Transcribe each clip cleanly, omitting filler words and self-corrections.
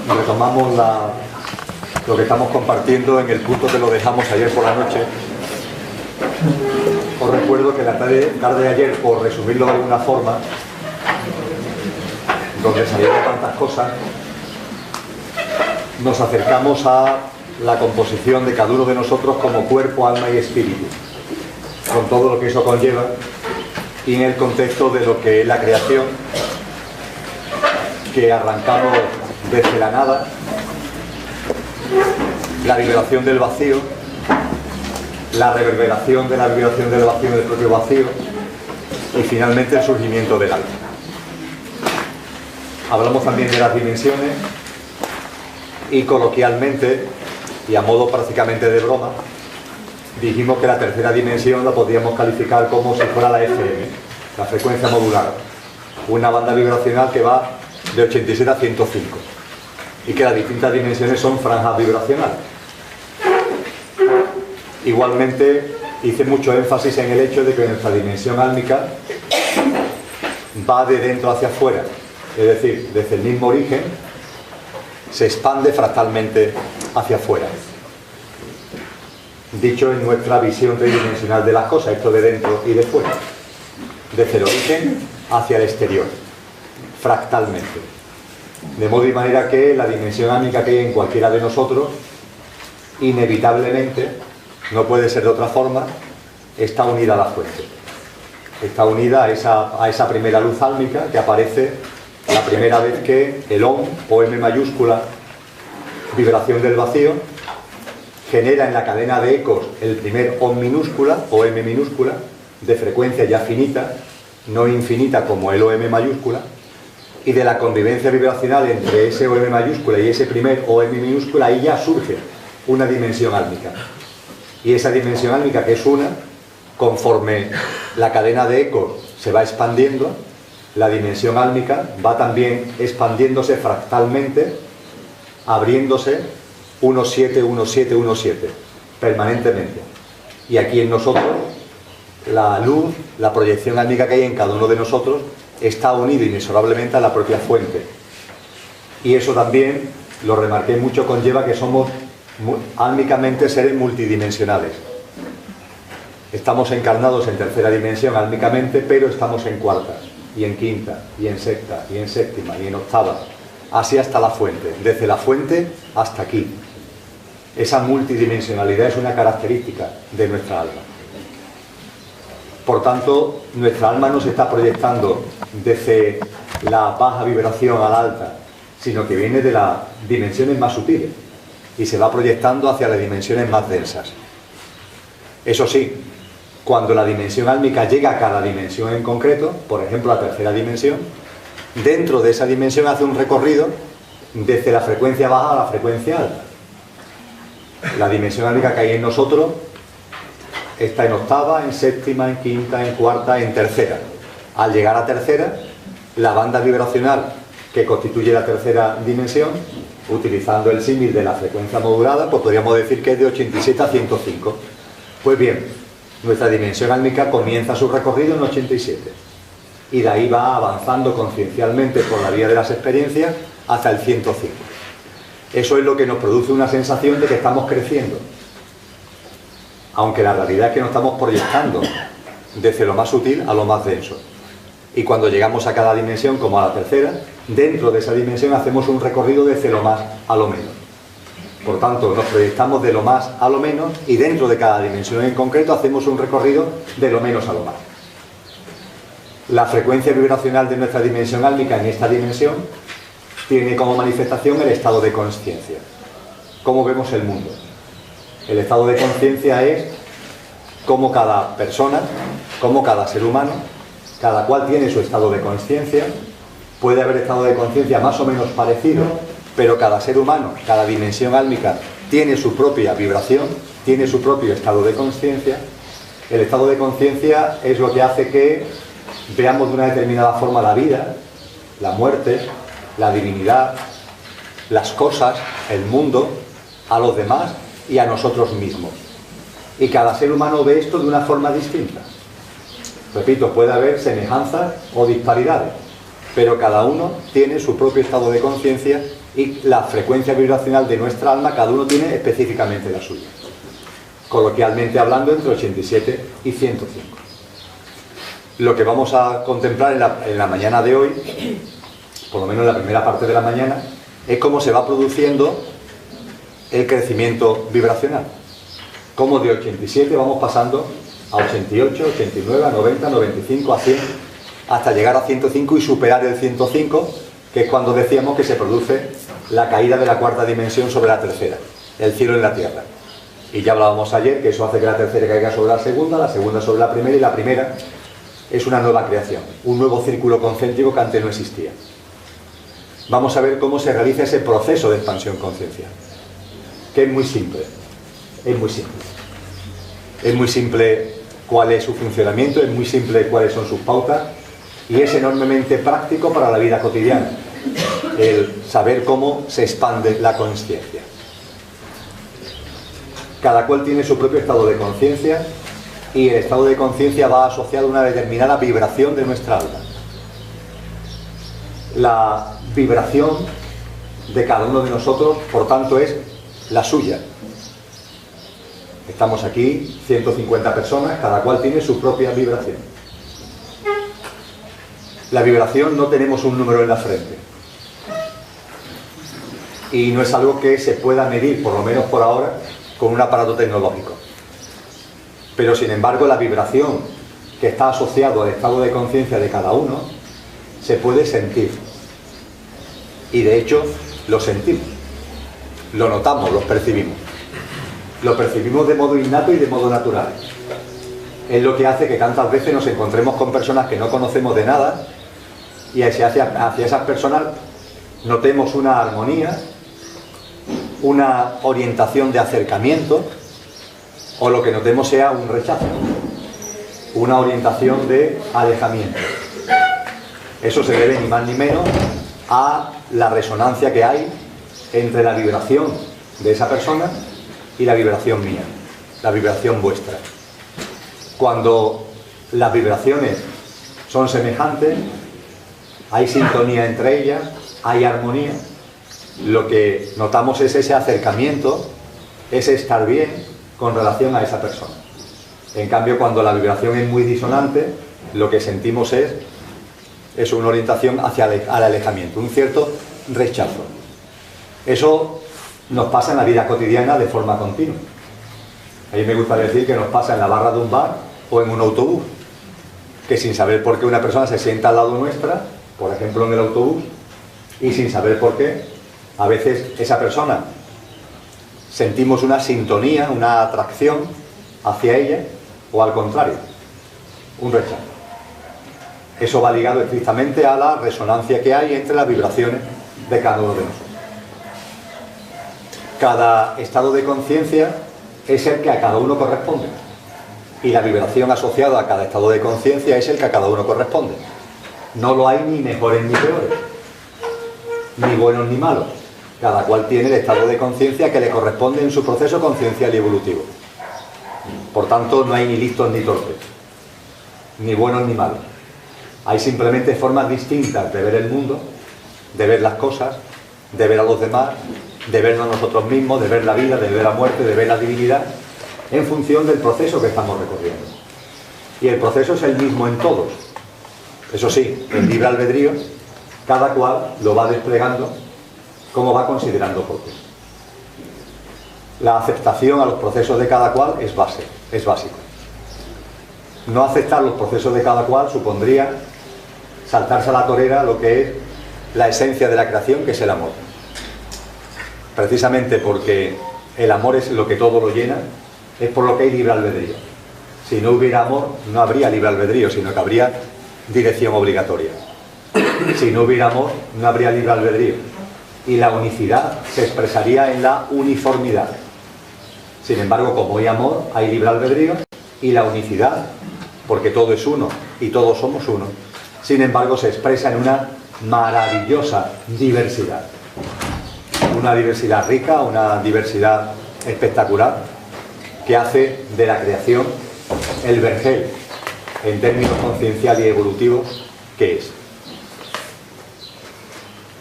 Retomamos lo que estamos compartiendo en el punto que lo dejamos ayer por la noche. Os recuerdo que la tarde de ayer, por resumirlo de alguna forma, donde salieron tantas cosas, nos acercamos a la composición de cada uno de nosotros como cuerpo, alma y espíritu, con todo lo que eso conlleva, y en el contexto de lo que es la creación, que arrancamos desde la nada, la vibración del vacío, la reverberación de la vibración del vacío del propio vacío, y finalmente el surgimiento del alma. Hablamos también de las dimensiones, y coloquialmente, y a modo prácticamente de broma, dijimos que la tercera dimensión la podríamos calificar como si fuera la FM, la frecuencia modulada, una banda vibracional que va de 87 a 105, y que las distintas dimensiones son franjas vibracionales. Igualmente hice mucho énfasis en el hecho de que nuestra dimensión álmica va de dentro hacia afuera, es decir, desde el mismo origen se expande fractalmente hacia afuera. Dicho en nuestra visión tridimensional de las cosas, esto de dentro y de fuera, desde el origen hacia el exterior, fractalmente. De modo y manera que la dimensión álmica que hay en cualquiera de nosotros, inevitablemente, no puede ser de otra forma, está unida a la fuente. Está unida a esa primera luz álmica que aparece la primera vez que el OM, o M mayúscula, vibración del vacío, genera en la cadena de ecos el primer OM minúscula, o M minúscula, de frecuencia ya finita, no infinita como el OM mayúscula, y de la convivencia vibracional entre ese OM mayúscula y ese primer OM minúscula, ahí ya surge una dimensión álmica. Y esa dimensión álmica, que es una, conforme la cadena de ecos se va expandiendo, la dimensión álmica va también expandiéndose fractalmente, abriéndose 1,7, 1,7, 1,7, permanentemente. Y aquí en nosotros, la luz, la proyección álmica que hay en cada uno de nosotros, está unido inexorablemente a la propia fuente. Y eso también, lo remarqué mucho, conlleva que somos álmicamente seres multidimensionales. Estamos encarnados en tercera dimensión álmicamente, pero estamos en cuarta, y en quinta, y en sexta, y en séptima, y en octava, así hasta la fuente, desde la fuente hasta aquí. Esa multidimensionalidad es una característica de nuestra alma. Por tanto, nuestra alma no se está proyectando desde la baja vibración a la alta, sino que viene de las dimensiones más sutiles y se va proyectando hacia las dimensiones más densas. Eso sí, cuando la dimensión álmica llega a cada dimensión en concreto, por ejemplo la tercera dimensión, dentro de esa dimensión hace un recorrido desde la frecuencia baja a la frecuencia alta. La dimensión álmica que hay en nosotros está en octava, en séptima, en quinta, en cuarta, en tercera. Al llegar a tercera, la banda vibracional que constituye la tercera dimensión, utilizando el símil de la frecuencia modulada, pues podríamos decir que es de 87 a 105. Pues bien, nuestra dimensión álmica comienza su recorrido en 87 y de ahí va avanzando conciencialmente por la vía de las experiencias hasta el 105. Eso es lo que nos produce una sensación de que estamos creciendo, aunque la realidad es que nos estamos proyectando desde lo más sutil a lo más denso. Y cuando llegamos a cada dimensión, como a la tercera, dentro de esa dimensión hacemos un recorrido desde lo más a lo menos. Por tanto, nos proyectamos de lo más a lo menos y dentro de cada dimensión en concreto hacemos un recorrido de lo menos a lo más. La frecuencia vibracional de nuestra dimensión álmica en esta dimensión tiene como manifestación el estado de consciencia. ¿Cómo vemos el mundo? El estado de conciencia es cómo cada persona, cómo cada ser humano, cada cual tiene su estado de conciencia. Puede haber estado de conciencia más o menos parecido, pero cada ser humano, cada dimensión álmica tiene su propia vibración, tiene su propio estado de conciencia, El estado de conciencia es lo que hace que veamos de una determinada forma la vida, la muerte, la divinidad, las cosas, el mundo, a los demás y a nosotros mismos. Y cada ser humano ve esto de una forma distinta. Repito, puede haber semejanzas o disparidades, pero cada uno tiene su propio estado de conciencia y la frecuencia vibracional de nuestra alma, cada uno tiene específicamente la suya. Coloquialmente hablando, entre 87 y 105. Lo que vamos a contemplar en la mañana de hoy, por lo menos en la primera parte de la mañana, es cómo se va produciendo el crecimiento vibracional. Cómo de 87 vamos pasando a 88, 89, a 90, 95, a 100, hasta llegar a 105 y superar el 105, que es cuando decíamos que se produce la caída de la cuarta dimensión sobre la tercera, el cielo en la tierra. Y ya hablábamos ayer que eso hace que la tercera caiga sobre la segunda sobre la primera, y la primera es una nueva creación, un nuevo círculo concéntrico que antes no existía. Vamos a ver cómo se realiza ese proceso de expansión conciencial, que es muy simple, es muy simple. Es muy simple cuál es su funcionamiento, es muy simple cuáles son sus pautas, y es enormemente práctico para la vida cotidiana, el saber cómo se expande la consciencia. Cada cual tiene su propio estado de conciencia, y el estado de conciencia va asociado a una determinada vibración de nuestra alma. La vibración de cada uno de nosotros, por tanto, es la suya. Estamos aquí, 150 personas, cada cual tiene su propia vibración. La vibración no tenemos un número en la frente. Y no es algo que se pueda medir, por lo menos por ahora, con un aparato tecnológico. Pero sin embargo, la vibración que está asociado al estado de conciencia de cada uno se puede sentir. Y de hecho, lo sentimos, lo notamos, lo percibimos. Lo percibimos de modo innato y de modo natural. Es lo que hace que tantas veces nos encontremos con personas que no conocemos de nada y hacia esas personas notemos una armonía, una orientación de acercamiento, o lo que notemos sea un rechazo, una orientación de alejamiento. Eso se debe ni más ni menos a la resonancia que hay entre la vibración de esa persona y la vibración mía, la vibración vuestra. Cuando las vibraciones son semejantes, hay sintonía entre ellas, hay armonía, lo que notamos es ese acercamiento, ese estar bien con relación a esa persona. En cambio, cuando la vibración es muy disonante, lo que sentimos es una orientación hacia el alejamiento, un cierto rechazo. Eso nos pasa en la vida cotidiana de forma continua. A mí me gusta decir que nos pasa en la barra de un bar o en un autobús, que sin saber por qué una persona se sienta al lado nuestra, por ejemplo en el autobús, y sin saber por qué, a veces esa persona sentimos una sintonía, una atracción hacia ella, o al contrario, un rechazo. Eso va ligado estrictamente a la resonancia que hay entre las vibraciones de cada uno de nosotros. Cada estado de conciencia es el que a cada uno corresponde, y la vibración asociada a cada estado de conciencia es el que a cada uno corresponde. No lo hay ni mejores ni peores, ni buenos ni malos. Cada cual tiene el estado de conciencia que le corresponde en su proceso conciencial y evolutivo. Por tanto, no hay ni listos ni torpes, ni buenos ni malos. Hay simplemente formas distintas de ver el mundo, de ver las cosas, de ver a los demás, de vernos a nosotros mismos, de ver la vida, de ver la muerte, de ver la divinidad, en función del proceso que estamos recorriendo. Y el proceso es el mismo en todos. Eso sí, el libre albedrío, cada cual lo va desplegando como va considerando oportuno. La aceptación a los procesos de cada cual es básico. No aceptar los procesos de cada cual supondría saltarse a la torera lo que es la esencia de la creación, que es el amor. Precisamente porque el amor es lo que todo lo llena, es por lo que hay libre albedrío. Si no hubiera amor, no habría libre albedrío, sino que habría dirección obligatoria. Si no hubiera amor, no habría libre albedrío. Y la unicidad se expresaría en la uniformidad. Sin embargo, como hay amor, hay libre albedrío, y la unicidad, porque todo es uno y todos somos uno, sin embargo se expresa en una maravillosa diversidad. Una diversidad rica, una diversidad espectacular, que hace de la creación el vergel, en términos conciencial y evolutivos, que es.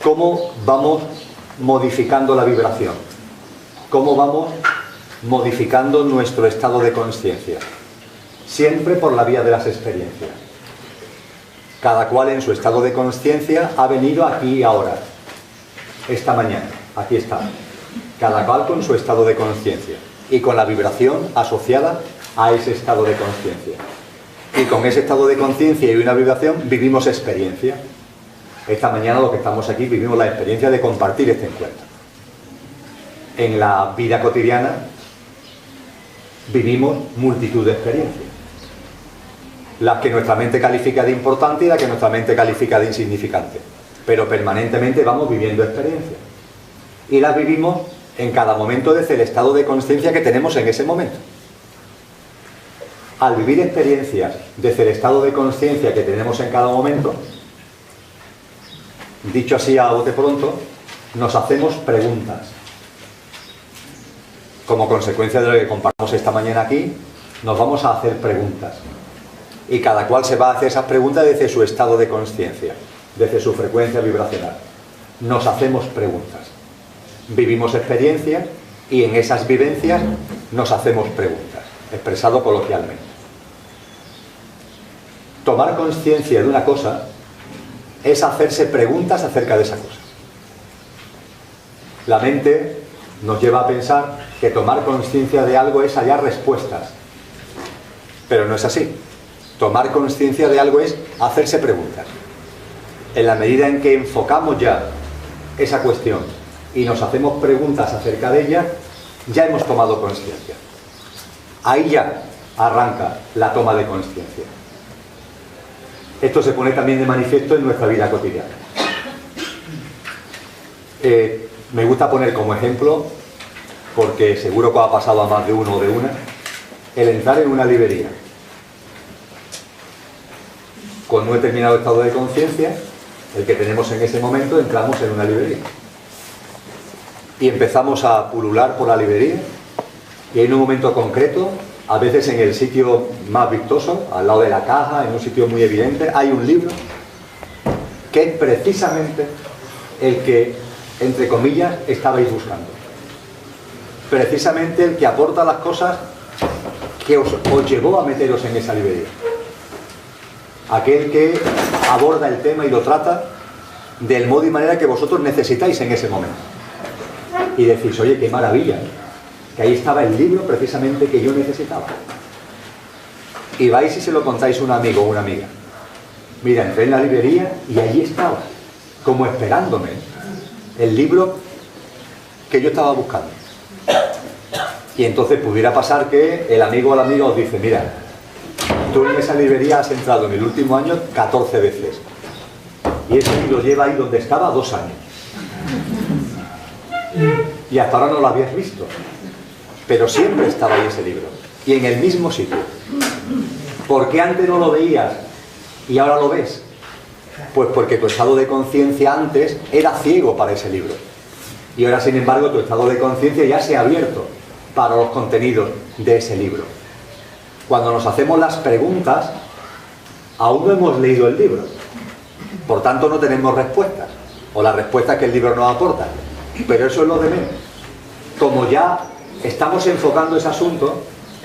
¿Cómo vamos modificando la vibración? ¿Cómo vamos modificando nuestro estado de conciencia? Siempre por la vía de las experiencias. Cada cual en su estado de conciencia ha venido aquí y ahora. Esta mañana, aquí está. Cada cual con su estado de conciencia y con la vibración asociada a ese estado de conciencia. Y con ese estado de conciencia y una vibración vivimos experiencia. Esta mañana los que estamos aquí vivimos la experiencia de compartir este encuentro. En la vida cotidiana vivimos multitud de experiencias. Las que nuestra mente califica de importante y las que nuestra mente califica de insignificante. Pero permanentemente vamos viviendo experiencias. Y las vivimos en cada momento desde el estado de conciencia que tenemos en ese momento. Al vivir experiencias desde el estado de conciencia que tenemos en cada momento, dicho así a bote pronto, nos hacemos preguntas. Como consecuencia de lo que compartimos esta mañana aquí, nos vamos a hacer preguntas. Y cada cual se va a hacer esas preguntas desde su estado de conciencia, desde su frecuencia vibracional. Nos hacemos preguntas. Vivimos experiencias y en esas vivencias nos hacemos preguntas, expresado coloquialmente. Tomar conciencia de una cosa es hacerse preguntas acerca de esa cosa. La mente nos lleva a pensar que tomar conciencia de algo es hallar respuestas, pero no es así. Tomar conciencia de algo es hacerse preguntas. En la medida en que enfocamos ya esa cuestión y nos hacemos preguntas acerca de ella, ya hemos tomado conciencia. Ahí ya arranca la toma de conciencia. Esto se pone también de manifiesto en nuestra vida cotidiana. Me gusta poner como ejemplo, porque seguro que ha pasado a más de uno o de una, el entrar en una librería. Con un determinado estado de conciencia, el que tenemos en ese momento, entramos en una librería. Y empezamos a pulular por la librería, y en un momento concreto, a veces en el sitio más vistoso, al lado de la caja, en un sitio muy evidente, hay un libro que es precisamente el que, entre comillas, estabais buscando. Precisamente el que aporta las cosas que os llevó a meteros en esa librería. Aquel que aborda el tema y lo trata del modo y manera que vosotros necesitáis en ese momento. Y decís, oye, qué maravilla, que ahí estaba el libro precisamente que yo necesitaba. Y vais y se lo contáis a un amigo o una amiga. Mira, entré en la librería y allí estaba, como esperándome, el libro que yo estaba buscando. Y entonces pudiera pasar que el amigo o la amiga os dice, mira, tú en esa librería has entrado en el último año 14 veces. Y ese libro lleva ahí donde estaba 2 años. Y hasta ahora no lo habías visto. Pero siempre estaba ahí ese libro. Y en el mismo sitio. ¿Por qué antes no lo veías y ahora lo ves? Pues porque tu estado de conciencia antes era ciego para ese libro. Y ahora, sin embargo, tu estado de conciencia ya se ha abierto para los contenidos de ese libro. Cuando nos hacemos las preguntas, aún no hemos leído el libro. Por tanto, no tenemos respuestas. O las respuestas que el libro nos aporta. Pero eso es lo de menos. Como ya estamos enfocando ese asunto,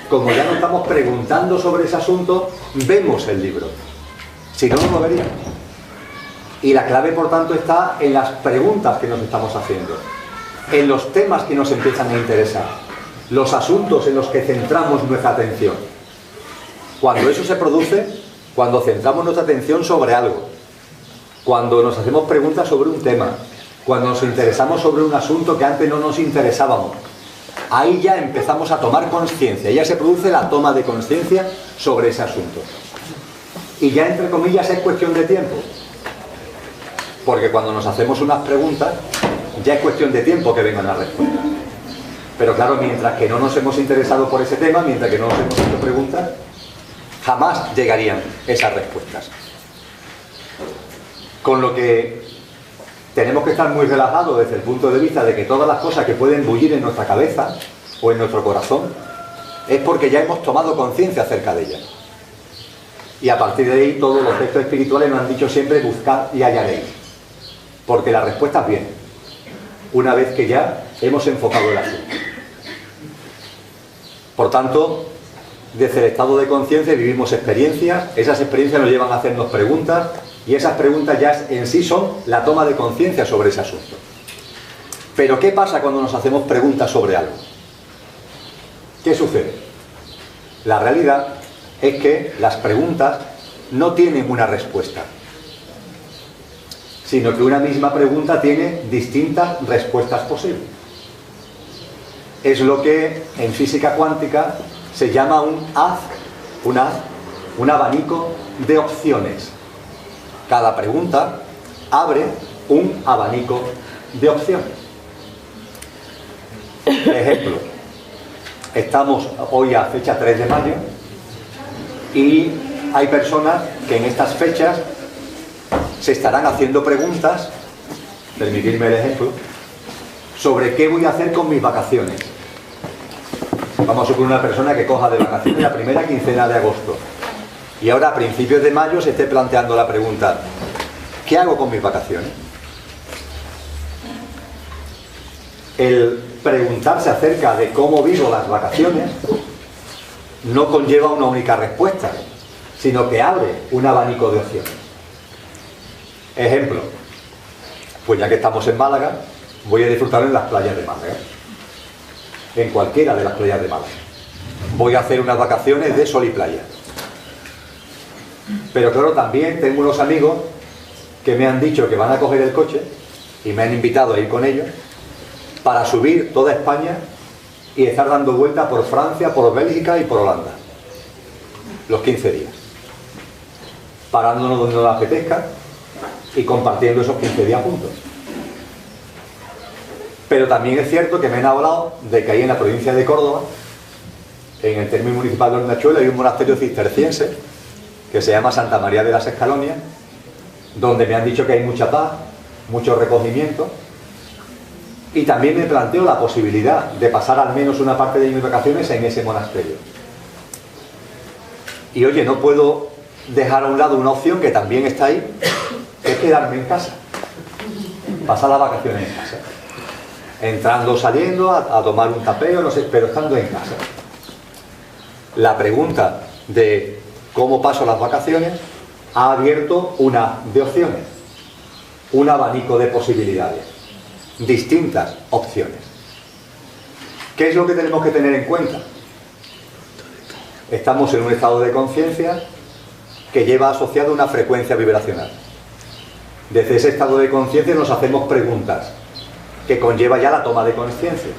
como ya nos estamos preguntando sobre ese asunto, vemos el libro. Si no, no lo veríamos. Y la clave, por tanto, está en las preguntas que nos estamos haciendo, en los temas que nos empiezan a interesar, los asuntos en los que centramos nuestra atención. Cuando eso se produce, cuando centramos nuestra atención sobre algo, cuando nos hacemos preguntas sobre un tema, cuando nos interesamos sobre un asunto que antes no nos interesábamos, ahí ya empezamos a tomar conciencia, ya se produce la toma de conciencia sobre ese asunto. Y ya, entre comillas, es cuestión de tiempo. Porque cuando nos hacemos unas preguntas, ya es cuestión de tiempo que vengan las respuestas. Pero claro, mientras que no nos hemos interesado por ese tema, mientras que no nos hemos hecho preguntas, jamás llegarían esas respuestas. Con lo que tenemos que estar muy relajados desde el punto de vista de que todas las cosas que pueden bullir en nuestra cabeza o en nuestro corazón es porque ya hemos tomado conciencia acerca de ellas. Y a partir de ahí todos los textos espirituales nos han dicho siempre: buscad y hallaréis. Porque las respuestas vienen una vez que ya hemos enfocado el asunto. Por tanto, desde el estado de conciencia vivimos experiencias, esas experiencias nos llevan a hacernos preguntas, y esas preguntas ya en sí son la toma de conciencia sobre ese asunto. Pero ¿qué pasa cuando nos hacemos preguntas sobre algo? ¿Qué sucede? La realidad es que las preguntas no tienen una respuesta, sino que una misma pregunta tiene distintas respuestas posibles. Es lo que en física cuántica se llama un abanico de opciones. Cada pregunta abre un abanico de opciones. Ejemplo, estamos hoy a fecha 3 de mayo y hay personas que en estas fechas se estarán haciendo preguntas, permitidme el ejemplo, sobre qué voy a hacer con mis vacaciones. Vamos a suponer una persona que coja de vacaciones la primera quincena de agosto y ahora a principios de mayo se esté planteando la pregunta: ¿qué hago con mis vacaciones? El preguntarse acerca de cómo vivo las vacaciones no conlleva una única respuesta, sino que abre un abanico de opciones. Ejemplo, pues ya que estamos en Málaga, voy a disfrutar en las playas de Málaga, en cualquiera de las playas de Málaga. Voy a hacer unas vacaciones de sol y playa. Pero claro, también tengo unos amigos que me han dicho que van a coger el coche y me han invitado a ir con ellos para subir toda España y estar dando vueltas por Francia, por Bélgica y por Holanda los 15 días, parándonos donde nos apetezca y compartiendo esos 15 días juntos. Pero también es cierto que me han hablado de que ahí en la provincia de Córdoba, en el término municipal de Hornachuelo, hay un monasterio cisterciense que se llama Santa María de las Escalonias, donde me han dicho que hay mucha paz, mucho recogimiento, y también me planteo la posibilidad de pasar al menos una parte de mis vacaciones en ese monasterio. Y oye, no puedo dejar a un lado una opción que también está ahí, que es quedarme en casa, pasar las vacaciones en casa, entrando o saliendo a tomar un tapeo, no sé, pero estando en casa. La pregunta de cómo paso las vacaciones ha abierto una de opciones, un abanico de posibilidades, distintas opciones. ¿Qué es lo que tenemos que tener en cuenta? Estamos en un estado de conciencia que lleva asociado una frecuencia vibracional. Desde ese estado de conciencia nos hacemos preguntas, que conlleva ya la toma de conciencia.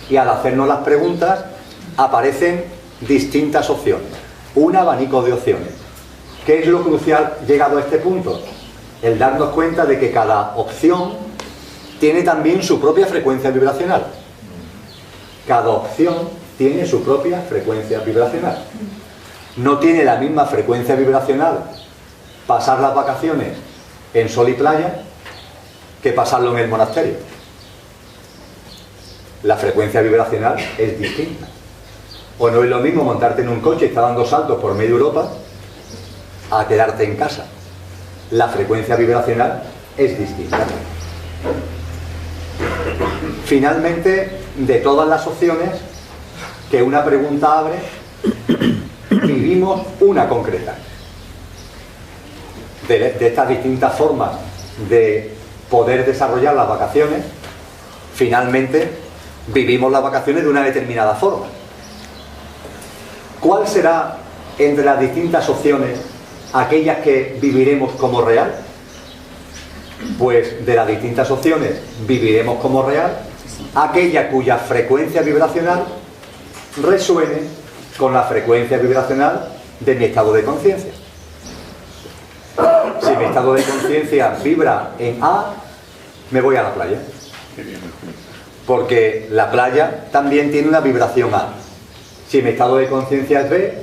Y al hacernos las preguntas aparecen distintas opciones, un abanico de opciones. ¿Qué es lo crucial llegado a este punto? El darnos cuenta de que cada opción tiene también su propia frecuencia vibracional. Cada opción tiene su propia frecuencia vibracional. No tiene la misma frecuencia vibracional pasar las vacaciones en sol y playa que pasarlo en el monasterio. La frecuencia vibracional es distinta. O no es lo mismo montarte en un coche y estar dando saltos por medio Europa a quedarte en casa. La frecuencia vibracional es distinta. Finalmente, de todas las opciones que una pregunta abre, vivimos una concreta. De estas distintas formas de poder desarrollar las vacaciones, finalmente vivimos las vacaciones de una determinada forma. ¿Cuál será entre las distintas opciones aquellas que viviremos como real? Pues de las distintas opciones viviremos como real aquella cuya frecuencia vibracional resuene con la frecuencia vibracional de mi estado de conciencia. Si mi estado de conciencia vibra en A, me voy a la playa. porque la playa también tiene una vibración A. Si mi estado de conciencia es B,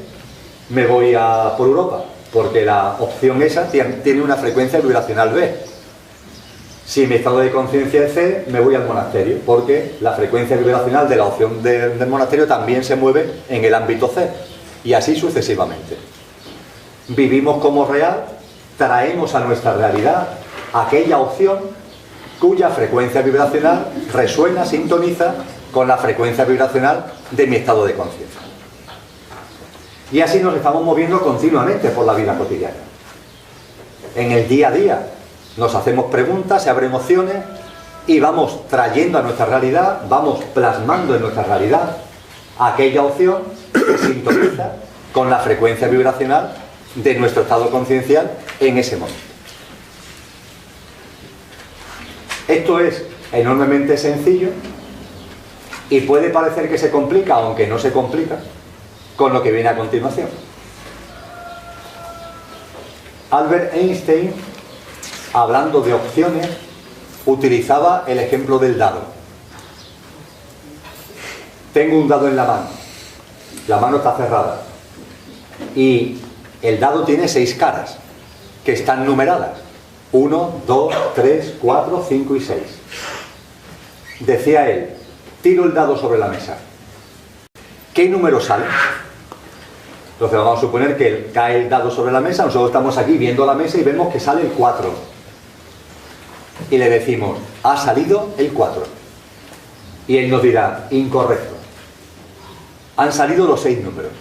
me voy por Europa, porque la opción esa tiene una frecuencia vibracional B. Si mi estado de conciencia es C, me voy al monasterio, porque la frecuencia vibracional de la opción del monasterio también se mueve en el ámbito C, y así sucesivamente. Vivimos como real, traemos a nuestra realidad aquella opción cuya frecuencia vibracional resuena, sintoniza con la frecuencia vibracional de mi estado de conciencia. Y así nos estamos moviendo continuamente por la vida cotidiana. En el día a día nos hacemos preguntas, se abren opciones y vamos trayendo a nuestra realidad, vamos plasmando en nuestra realidad aquella opción que sintoniza con la frecuencia vibracional de nuestro estado conciencial en ese momento. Esto es enormemente sencillo y puede parecer que se complica, aunque no se complica, con lo que viene a continuación. Albert Einstein, hablando de opciones, utilizaba el ejemplo del dado. Tengo un dado en la mano está cerrada y el dado tiene 6 caras que están numeradas: 1, 2, 3, 4, 5 y 6. Decía él: tiro el dado sobre la mesa, ¿qué número sale? Entonces vamos a suponer que cae el dado sobre la mesa, nosotros estamos aquí viendo la mesa y vemos que sale el 4. Y le decimos: ha salido el 4. Y él nos dirá: incorrecto. Han salido los 6 números.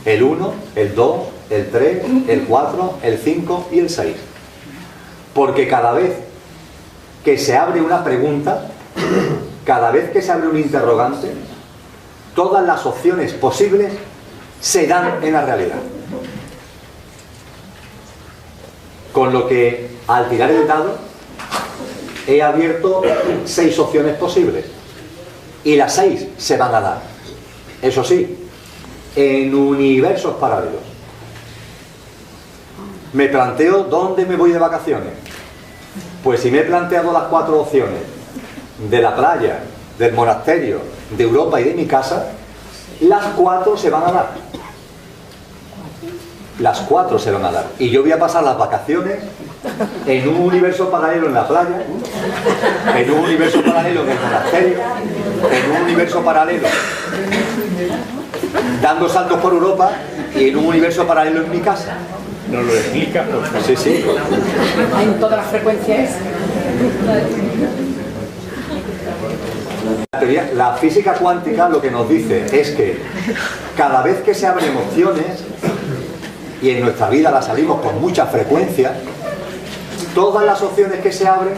El 1, el 2, el 3, el 4, el 5 y el 6. Porque cada vez que se abre una pregunta, cada vez que se abre un interrogante, todas las opciones posibles se dan en la realidad. Con lo que al tirar el dado he abierto 6 opciones posibles y las 6 se van a dar, eso sí, en universos paralelos. Me planteo dónde me voy de vacaciones. Pues si me he planteado las 4 opciones de la playa, del monasterio, de Europa y de mi casa, las 4 se van a dar. Las 4 se van a dar. Y yo voy a pasar las vacaciones en un universo paralelo en la playa, en un universo paralelo en el monasterio, en un universo paralelo dando saltos por Europa y en un universo paralelo en mi casa. ¿Nos lo explica? Por favor. Sí, sí. En todas las frecuencias. La física cuántica lo que nos dice es que cada vez que se abren opciones, y en nuestra vida las salimos con mucha frecuencia, todas las opciones que se abren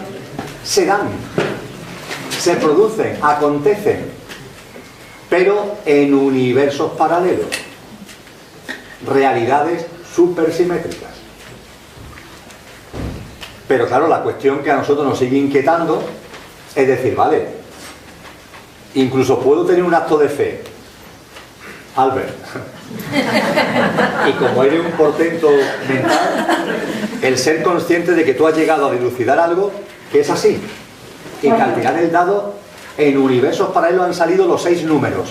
se dan, se producen, acontecen, pero en universos paralelos, realidades supersimétricas. Pero claro, la cuestión que a nosotros nos sigue inquietando es decir, vale, incluso puedo tener un acto de fe, Albert, y como eres un portento mental, el ser consciente de que tú has llegado a dilucidar algo que es así, y que al tirar el dado en universos paralelos han salido los 6 números.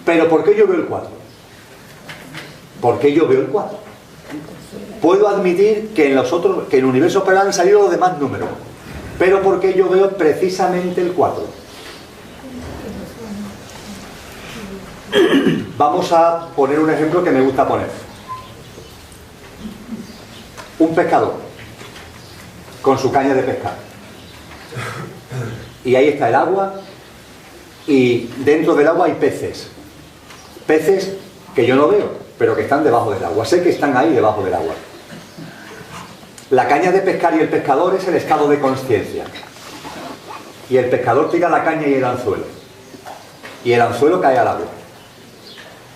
Pero ¿por qué yo veo el 4? ¿Por qué yo veo el 4? Puedo admitir que en universos paralelos han salido los demás números, pero ¿por qué yo veo precisamente el 4? Vamos a poner un ejemplo que me gusta poner. Un pescador con su caña de pescar. Y ahí está el agua y dentro del agua hay peces. Peces que yo no veo, pero que están debajo del agua. Sé que están ahí debajo del agua. La caña de pescar y el pescador es el estado de consciencia. Y el pescador tira la caña y el anzuelo. Y el anzuelo cae al agua.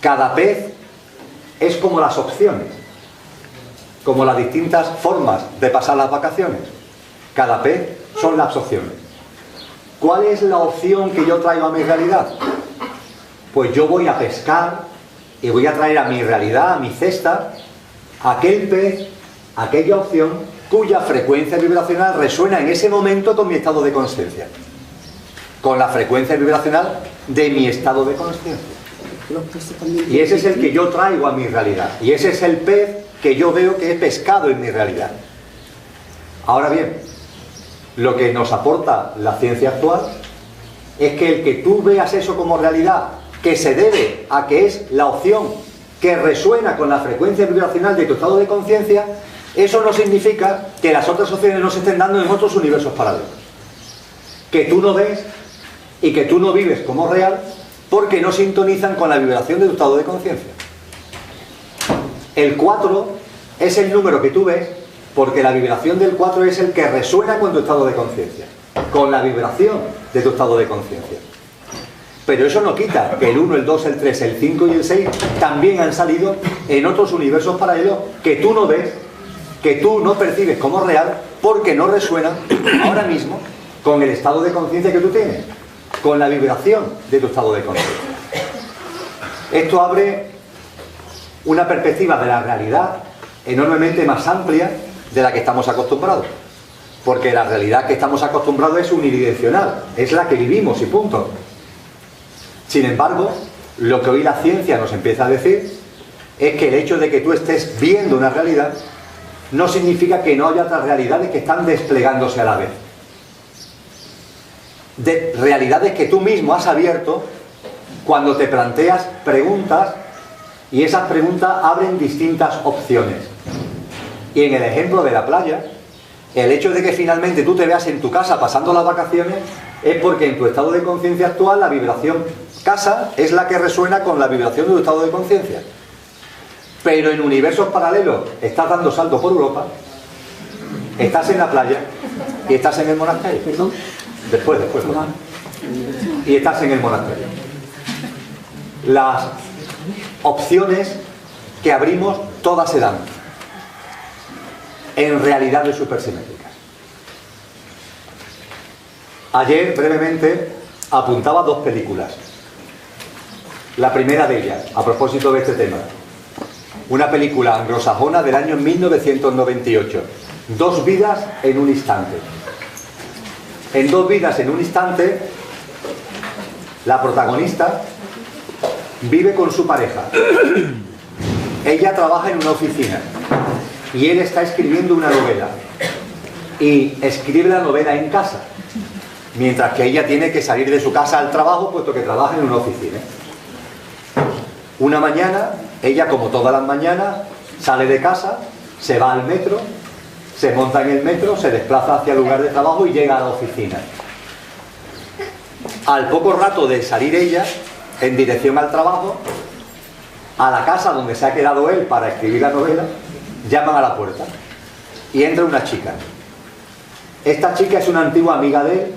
Cada pez es como las opciones, como las distintas formas de pasar las vacaciones. Cada pez son las opciones. ¿Cuál es la opción que yo traigo a mi realidad? Pues yo voy a pescar y voy a traer a mi realidad, a mi cesta, aquel pez, aquella opción cuya frecuencia vibracional resuena en ese momento con mi estado de conciencia. con la frecuencia vibracional de mi estado de consciencia. Y ese es el que yo traigo a mi realidad. Y ese es el pez que yo veo que he pescado en mi realidad. Ahora bien, lo que nos aporta la ciencia actual es que el que tú veas eso como realidad, que se debe a que es la opción que resuena con la frecuencia vibracional de tu estado de conciencia, eso no significa que las otras opciones no se estén dando en otros universos paralelos. Que tú no ves y que tú no vives como real porque no sintonizan con la vibración de tu estado de conciencia. El 4 es el número que tú ves porque la vibración del 4 es el que resuena con tu estado de conciencia, con la vibración de tu estado de conciencia. Pero eso no quita que el 1, el 2, el 3, el 5 y el 6 también han salido en otros universos paralelos que tú no ves, que tú no percibes como real porque no resuenan ahora mismo con el estado de conciencia que tú tienes, con la vibración de tu estado de conciencia. Esto abre una perspectiva de la realidad enormemente más amplia de la que estamos acostumbrados, porque la realidad que estamos acostumbrados es unidireccional, es la que vivimos y punto. Sin embargo, lo que hoy la ciencia nos empieza a decir es que el hecho de que tú estés viendo una realidad no significa que no haya otras realidades que están desplegándose a la vez. De realidades que tú mismo has abierto cuando te planteas preguntas y esas preguntas abren distintas opciones. Y en el ejemplo de la playa, el hecho de que finalmente tú te veas en tu casa pasando las vacaciones es porque en tu estado de conciencia actual la vibración casa es la que resuena con la vibración de tu estado de conciencia. Pero en universos paralelos estás dando salto por Europa, estás en la playa y estás en el monasterio. Perdón. Después. Y estás en el monasterio. Las opciones que abrimos todas se dan en realidades supersimétricas. Ayer brevemente apuntaba 2 películas. La primera de ellas, a propósito de este tema, una película anglosajona del año 1998, 2 vidas en un instante. En 2 vidas en un instante, la protagonista vive con su pareja. Ella trabaja en una oficina y él está escribiendo una novela. Y escribe la novela en casa, mientras que ella tiene que salir de su casa al trabajo, puesto que trabaja en una oficina. Una mañana, ella, como todas las mañanas, sale de casa, se va al metro, se monta en el metro, se desplaza hacia el lugar de trabajo y llega a la oficina. Al poco rato de salir ella en dirección al trabajo, a la casa donde se ha quedado él para escribir la novela, llaman a la puerta y entra una chica. Esta chica es una antigua amiga de él,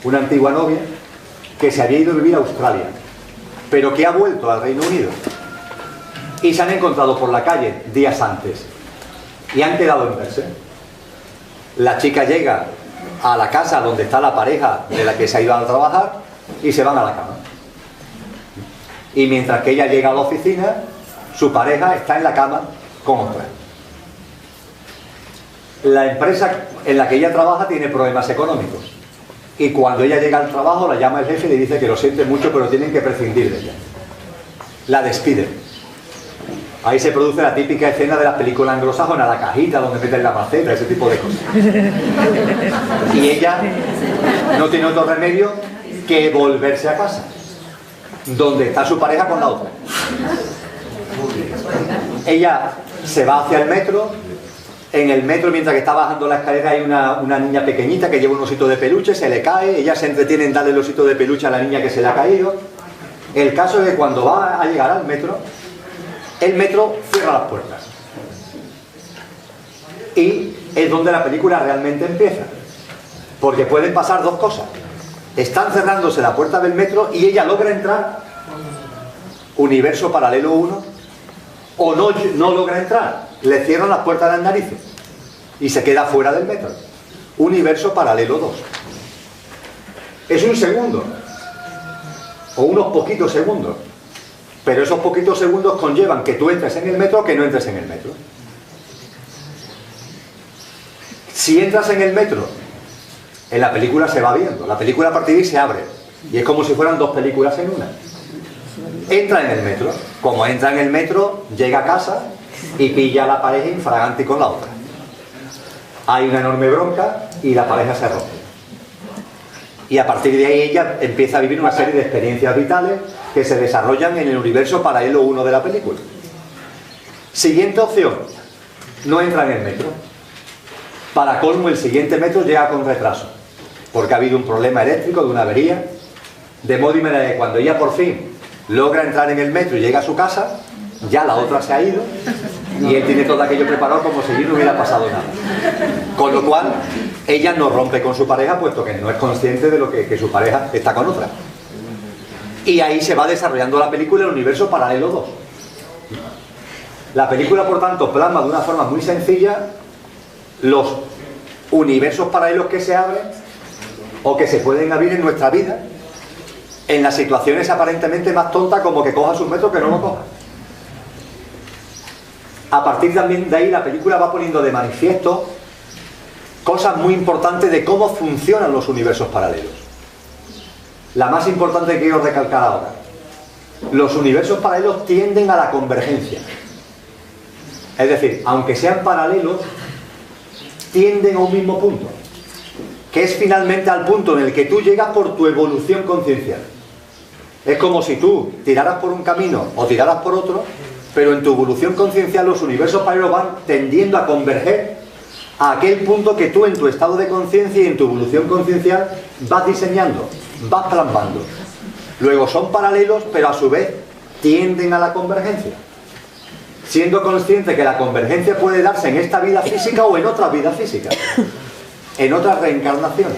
una antigua novia, que se había ido a vivir a Australia, pero que ha vuelto al Reino Unido. Y se han encontrado por la calle días antes y han quedado en verse. La chica llega a la casa donde está la pareja de la que se ha ido a trabajar y se van a la cama. Y mientras que ella llega a la oficina, su pareja está en la cama con otra. La empresa en la que ella trabaja tiene problemas económicos y cuando ella llega al trabajo la llama el jefe y le dice que lo siente mucho pero tienen que prescindir de ella. La despiden. Ahí se produce la típica escena de las películas anglosajonas, la cajita donde meten la maceta, ese tipo de cosas. Y ella no tiene otro remedio que volverse a casa, donde está su pareja con la otra. Ella se va hacia el metro. En el metro, mientras que está bajando la escalera, hay una niña pequeñita que lleva un osito de peluche, se le cae, ella se entretiene en darle el osito de peluche a la niña que se le ha caído. El caso es que cuando va a llegar al metro, el metro cierra las puertas. Y es donde la película realmente empieza. Porque pueden pasar 2 cosas. Están cerrándose la puerta del metro y ella logra entrar, universo paralelo 1, o no logra entrar. Le cierran las puertas de las narices y se queda fuera del metro. Universo paralelo 2. Es un segundo o unos poquitos segundos, pero esos poquitos segundos conllevan que tú entres en el metro o que no entres en el metro. Si entras en el metro En la película se va viendo. La película a partir de ahí se abre. Y es como si fueran dos películas en una. Entra en el metro. Como entra en el metro, llega a casa y pilla a la pareja infraganti con la otra. Hay una enorme bronca y la pareja se rompe. Y a partir de ahí ella empieza a vivir una serie de experiencias vitales que se desarrollan en el universo paralelo 1 de la película. Siguiente opción. No entra en el metro. Para colmo, el siguiente metro llega con retraso, porque ha habido un problema eléctrico, de una avería, de modo y manera que cuando ella por fin logra entrar en el metro y llega a su casa, ya la otra se ha ido y él tiene todo aquello preparado como si no hubiera pasado nada. Con lo cual, ella no rompe con su pareja, puesto que no es consciente de lo que su pareja está con otra. Y ahí se va desarrollando la película, el universo paralelo 2. La película, por tanto, plasma de una forma muy sencilla los universos paralelos que se abren o que se pueden abrir en nuestra vida en las situaciones aparentemente más tontas, como que cojas un metro que no lo cojas. A partir también de ahí la película va poniendo de manifiesto cosas muy importantes de cómo funcionan los universos paralelos. La más importante que quiero recalcar ahora: los universos paralelos tienden a la convergencia. Es decir, aunque sean paralelos, tienden a un mismo punto, que es finalmente al punto en el que tú llegas por tu evolución conciencial. Es como si tú tiraras por un camino o tiraras por otro, pero en tu evolución conciencial los universos paralelos van tendiendo a converger a aquel punto que tú en tu estado de conciencia y en tu evolución conciencial vas diseñando, vas plasmando. Luego son paralelos, pero a su vez tienden a la convergencia, siendo consciente que la convergencia puede darse en esta vida física o en otras vidas físicas, en otras reencarnaciones.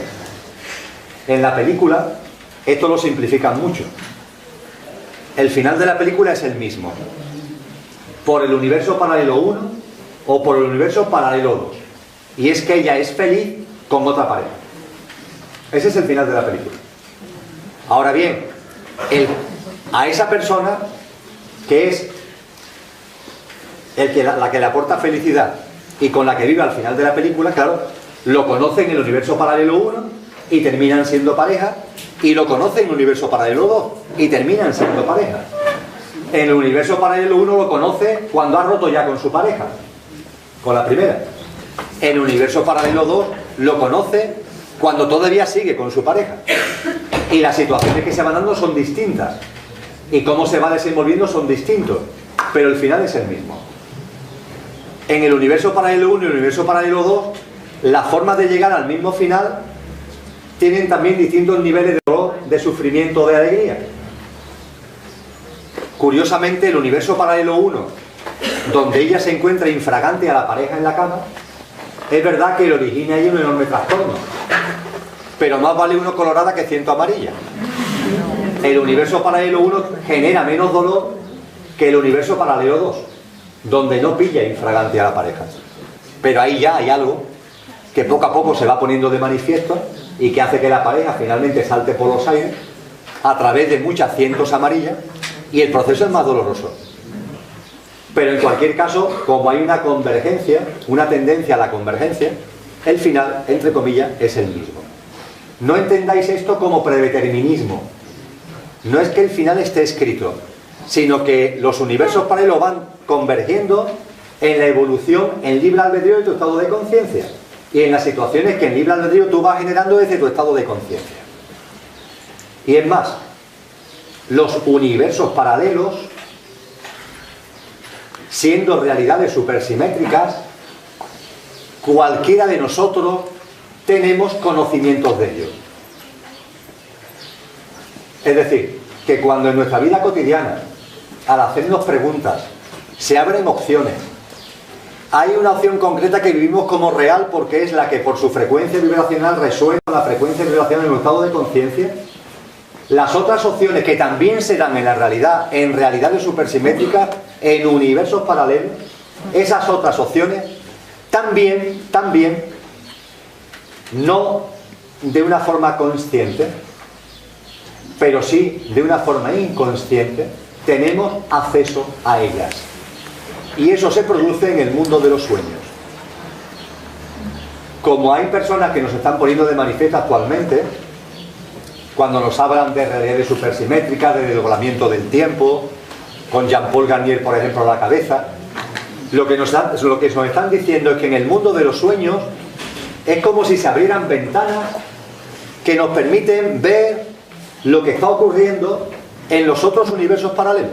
En la película esto lo simplifican mucho. El final de la película es el mismo, por el universo paralelo 1 o por el universo paralelo 2, y es que ella es feliz con otra pareja. Ese es el final de la película. Ahora bien, a esa persona, que es la que le aporta felicidad y con la que vive al final de la película, claro, lo conoce en el universo paralelo 1 y terminan siendo pareja, y lo conoce en el universo paralelo 2 y terminan siendo pareja. En el universo paralelo 1 lo conoce cuando ha roto ya con su pareja, con la primera. En el universo paralelo 2 lo conoce cuando todavía sigue con su pareja, y las situaciones que se van dando son distintas y cómo se va desenvolviendo son distintos, pero el final es el mismo. En el universo paralelo 1 y el universo paralelo 2, la forma de llegar al mismo final tienen también distintos niveles de dolor, de sufrimiento, de alegría. Curiosamente, el universo paralelo 1, donde ella se encuentra infragante a la pareja en la cama, es verdad que le origina ahí un enorme trastorno, pero más vale uno colorada que 100 amarilla. El universo paralelo 1 genera menos dolor que el universo paralelo 2, donde no pilla infragante a la pareja. Pero ahí ya hay algo que poco a poco se va poniendo de manifiesto y que hace que la pareja finalmente salte por los aires a través de muchas cientos amarillas, y el proceso es más doloroso. Pero en cualquier caso, como hay una convergencia, una tendencia a la convergencia, el final, entre comillas, es el mismo. No entendáis esto como predeterminismo. No es que el final esté escrito, sino que los universos paralelos van convergiendo en la evolución en libre albedrío de tu estado de conciencia, y en las situaciones que en libre albedrío tú vas generando desde tu estado de conciencia. Y es más, los universos paralelos, siendo realidades supersimétricas, cualquiera de nosotros tenemos conocimientos de ellos. Es decir, que cuando en nuestra vida cotidiana, al hacernos preguntas, se abren opciones, hay una opción concreta que vivimos como real porque es la que por su frecuencia vibracional resuena con la frecuencia vibracional en nuestro estado de conciencia. Las otras opciones que también se dan en realidades supersimétricas, en universos paralelos, esas otras opciones también, no de una forma consciente, pero sí de una forma inconsciente, tenemos acceso a ellas. Y eso se produce en el mundo de los sueños. como hay personas que nos están poniendo de manifiesto actualmente, cuando nos hablan de realidades supersimétricas, de desdoblamiento del tiempo, con Jean-Paul Garnier, por ejemplo, a la cabeza, lo que nos están diciendo es que en el mundo de los sueños es como si se abrieran ventanas que nos permiten ver lo que está ocurriendo en los otros universos paralelos.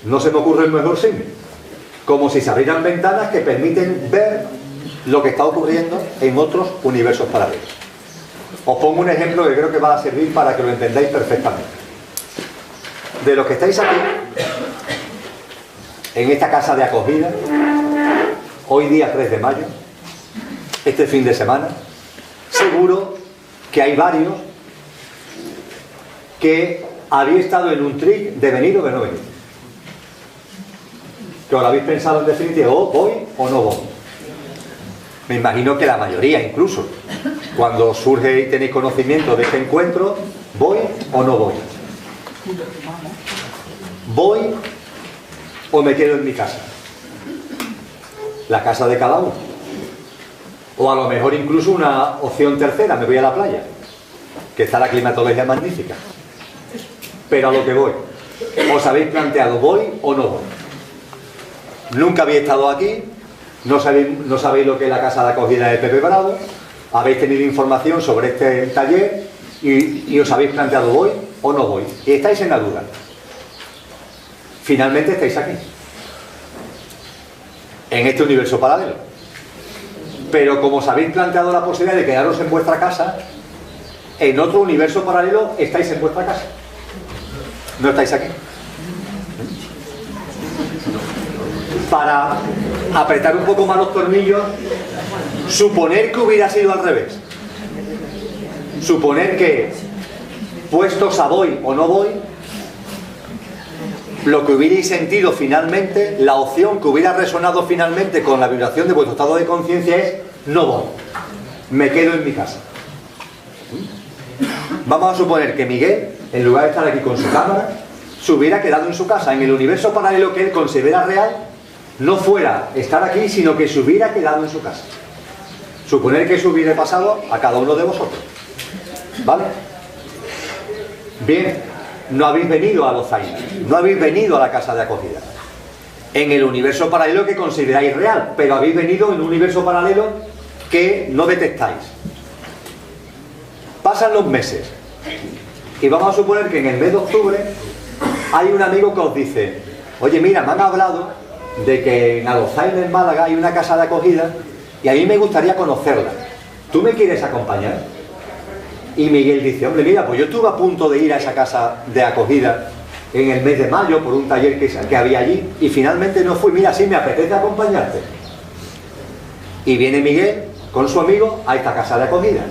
No se me ocurre el mejor símil. Como si se abrieran ventanas que permiten ver lo que está ocurriendo en otros universos paralelos. Os pongo un ejemplo que creo que va a servir para que lo entendáis perfectamente. De los que estáis aquí, en esta casa de acogida, hoy día 3 de mayo, este fin de semana, seguro que hay varios que habéis estado en un trick de venir o de no venir. Que os lo habéis pensado en definitiva, o voy o no voy. Me imagino que la mayoría incluso, cuando surge y tenéis conocimiento de este encuentro, ¿voy o no voy? ¿Voy o me quedo en mi casa? La casa de cada uno. O a lo mejor incluso una opción tercera, me voy a la playa, que está la climatología magnífica. Pero a lo que voy, ¿os habéis planteado voy o no voy? Nunca habéis estado aquí, no sabéis lo que es la casa de acogida de Pepe Bravo, habéis tenido información sobre este taller y os habéis planteado voy o no voy. Y estáis en la duda. Finalmente estáis aquí, en este universo paralelo. Pero como os habéis planteado la posibilidad de quedaros en vuestra casa, en otro universo paralelo estáis en vuestra casa. No estáis aquí. Para apretar un poco más los tornillos, suponer que hubiera sido al revés. Suponer que, puestos a voy o no voy, lo que hubierais sentido finalmente, la opción que hubiera resonado finalmente con la vibración de vuestro estado de conciencia es no voy, me quedo en mi casa. Vamos a suponer que Miguel, en lugar de estar aquí con su cámara, se hubiera quedado en su casa, en el universo paralelo que él considera real, no fuera estar aquí, sino que se hubiera quedado en su casa. Suponer que eso hubiera pasado a cada uno de vosotros. ¿Vale? Bien, no habéis venido a los Zainas, no habéis venido a la casa de acogida. En el universo paralelo que consideráis real, pero habéis venido en un universo paralelo que no detectáis. Pasan los meses y vamos a suponer que en el mes de octubre hay un amigo que os dice: oye, mira, me han hablado de que en Alozainas, en Málaga, hay una casa de acogida y a mí me gustaría conocerla. ¿Tú me quieres acompañar? Y Miguel dice: hombre, mira, pues yo estuve a punto de ir a esa casa de acogida en el mes de mayo por un taller que había allí y finalmente no fui. Mira, sí, me apetece acompañarte. Y viene Miguel con su amigo a esta casa de acogida.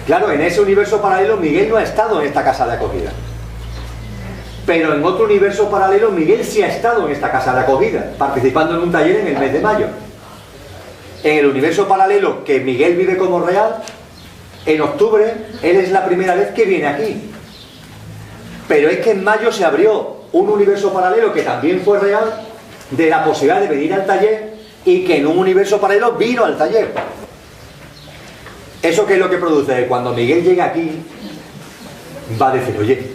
Claro, en ese universo paralelo Miguel no ha estado en esta casa de acogida. Pero en otro universo paralelo Miguel sí ha estado en esta casa de acogida, participando en un taller en el mes de mayo. En el universo paralelo que Miguel vive como real, en octubre él es la primera vez que viene aquí. Pero es que en mayo se abrió un universo paralelo que también fue real, de la posibilidad de venir al taller, y que en un universo paralelo vino al taller. ¿Eso qué es lo que produce? Cuando Miguel llega aquí va a decir: oye,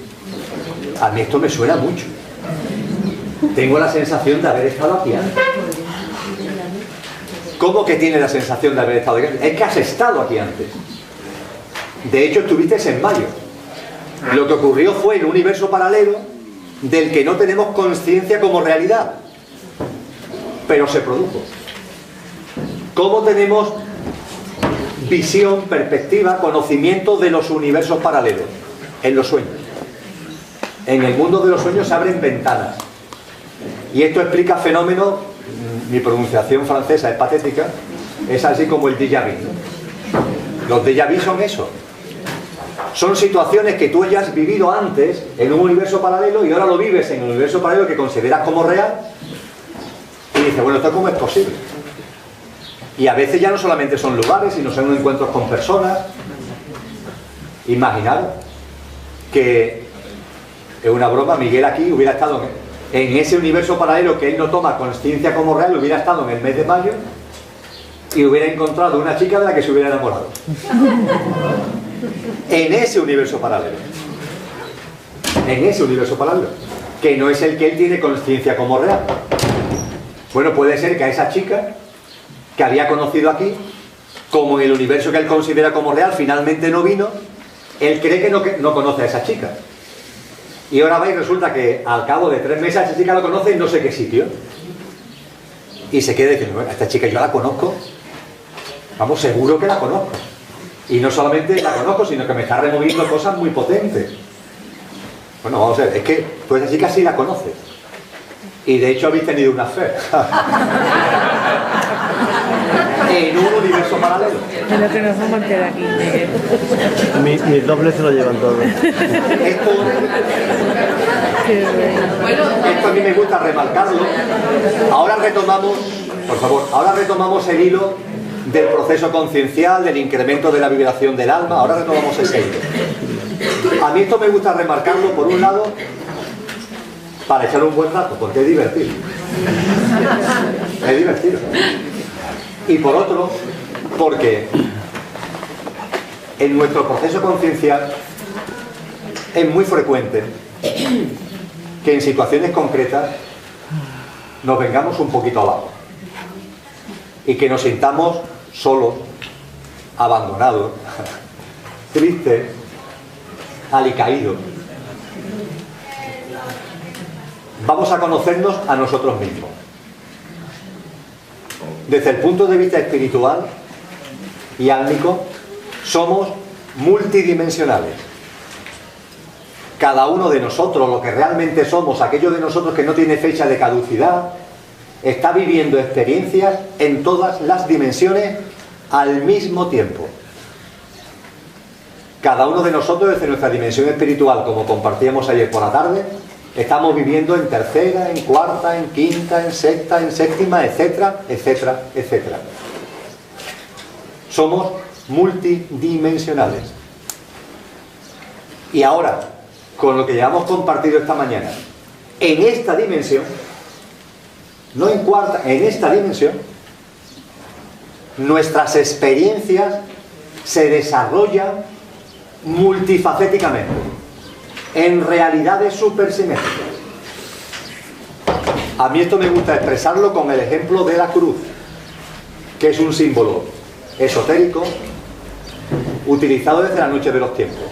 a mí esto me suena mucho, tengo la sensación de haber estado aquí antes. ¿Cómo que tiene la sensación de haber estado aquí antes? Es que has estado aquí antes. De hecho, estuviste en mayo. Lo que ocurrió fue en un universo paralelo del que no tenemos conciencia como realidad, pero se produjo. ¿Cómo tenemos visión, perspectiva, conocimiento de los universos paralelos? En los sueños. En el mundo de los sueños se abren ventanas. Y esto explica fenómenos, mi pronunciación francesa es patética, es así como el déjà vu, ¿no? Los déjà vu son eso. Son situaciones que tú ya has vivido antes en un universo paralelo y ahora lo vives en el universo paralelo que consideras como real y dices: bueno, ¿esto cómo es posible? Y a veces ya no solamente son lugares, sino son encuentros con personas. Imaginaros que, es una broma, Miguel aquí hubiera estado en ese universo paralelo que él no toma conciencia como real, hubiera estado en el mes de mayo y hubiera encontrado una chica de la que se hubiera enamorado. En ese universo paralelo. En ese universo paralelo. Que no es el que él tiene conciencia como real. Bueno, puede ser que a esa chica que había conocido aquí, como en el universo que él considera como real, finalmente no vino, él cree que no conoce a esa chica. Y ahora va y resulta que al cabo de 3 meses esa chica lo conoce en no sé qué sitio. Y se queda diciendo, bueno, esta chica yo la conozco. Vamos, seguro que la conozco. Y no solamente la conozco, sino que me está removiendo cosas muy potentes. Bueno, vamos a ver, es que tú a esa chica sí la conoces. Y de hecho habéis tenido una fe. En un universo paralelo. De lo que nos vamos a quedar aquí. Mis dobles se lo llevan todo. Esto a mí me gusta remarcarlo. Ahora retomamos, por favor, ahora retomamos el hilo del proceso conciencial, del incremento de la vibración del alma. Ahora retomamos ese hilo. A mí esto me gusta remarcarlo, por un lado, para echar un buen rato, porque es divertido. Es divertido. Y por otro, porque en nuestro proceso conciencial es muy frecuente que en situaciones concretas nos vengamos un poquito abajo y que nos sintamos solos, abandonados, tristes, alicaídos. Vamos a conocernos a nosotros mismos. Desde el punto de vista espiritual y álmico, somos multidimensionales. Cada uno de nosotros, lo que realmente somos, aquello de nosotros que no tiene fecha de caducidad, está viviendo experiencias en todas las dimensiones al mismo tiempo. Cada uno de nosotros, desde nuestra dimensión espiritual, como compartíamos ayer por la tarde, estamos viviendo en tercera, en cuarta, en quinta, en sexta, en séptima, etcétera, etcétera, etcétera. Somos multidimensionales. Y ahora, con lo que ya hemos compartido esta mañana, en esta dimensión, no en cuarta, en esta dimensión, nuestras experiencias se desarrollan multifacéticamente, en realidades supersimétricas. A mí esto me gusta expresarlo con el ejemplo de la cruz, que es un símbolo esotérico utilizado desde la noche de los tiempos.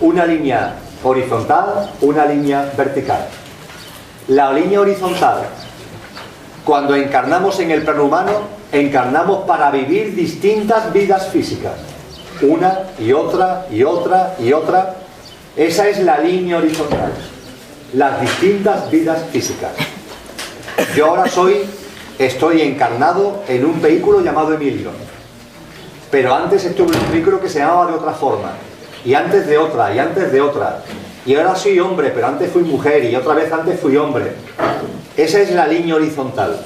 Una línea horizontal, una línea vertical. La línea horizontal, cuando encarnamos en el plano humano, encarnamos para vivir distintas vidas físicas, una y otra y otra y otra. Esa es la línea horizontal, las distintas vidas físicas. Yo ahora estoy encarnado en un vehículo llamado Emilio, pero antes estuve en un vehículo que se llamaba de otra forma, y antes de otra, y antes de otra, y ahora soy hombre, pero antes fui mujer, y otra vez antes fui hombre. Esa es la línea horizontal.